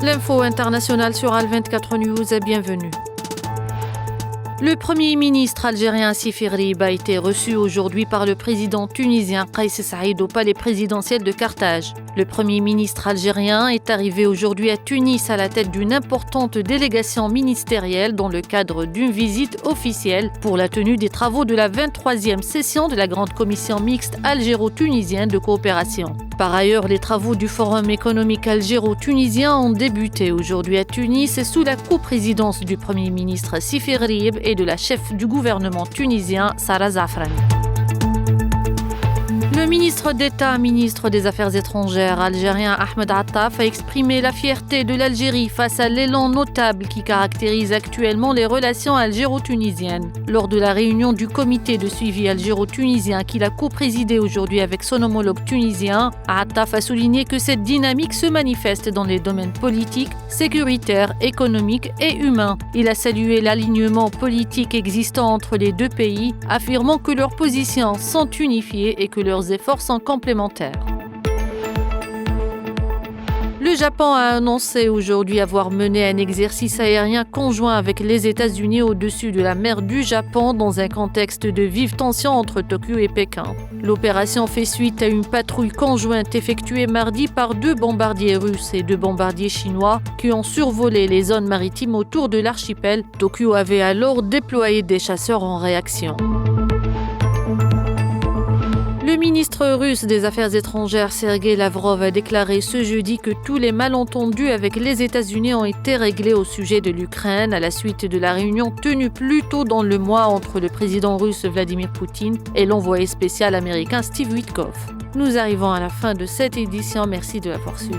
L'info internationale sur Al24 News, bienvenue. Le Premier ministre algérien Sifri Rib a été reçu aujourd'hui par le président tunisien Kais Saïed au palais présidentiel de Carthage. Le Premier ministre algérien est arrivé aujourd'hui à Tunis à la tête d'une importante délégation ministérielle dans le cadre d'une visite officielle pour la tenue des travaux de la 23e session de la Grande Commission mixte algéro-tunisienne de coopération. Par ailleurs, les travaux du Forum économique algéro-tunisien ont débuté aujourd'hui à Tunis sous la coprésidence du Premier ministre Sifri Rib et de la chef du gouvernement tunisien Sarah Zafrani. Le ministre d'État, ministre des Affaires étrangères algérien Ahmed Attaf a exprimé la fierté de l'Algérie face à l'élan notable qui caractérise actuellement les relations algéro-tunisiennes. Lors de la réunion du comité de suivi algéro-tunisien qu'il a coprésidé aujourd'hui avec son homologue tunisien, Attaf a souligné que cette dynamique se manifeste dans les domaines politiques, sécuritaires, économiques et humains. Il a salué l'alignement politique existant entre les deux pays, affirmant que leurs positions sont unifiées et que leurs efforts sont complémentaires. Le Japon a annoncé aujourd'hui avoir mené un exercice aérien conjoint avec les États-Unis au-dessus de la mer du Japon dans un contexte de vive tension entre Tokyo et Pékin. L'opération fait suite à une patrouille conjointe effectuée mardi par 2 bombardiers russes et 2 bombardiers chinois qui ont survolé les zones maritimes autour de l'archipel. Tokyo avait alors déployé des chasseurs en réaction. Le ministre russe des Affaires étrangères Sergei Lavrov a déclaré ce jeudi que tous les malentendus avec les États-Unis ont été réglés au sujet de l'Ukraine à la suite de la réunion tenue plus tôt dans le mois entre le président russe Vladimir Poutine et l'envoyé spécial américain Steve Witkoff. Nous arrivons à la fin de cette édition. Merci de l'avoir suivi.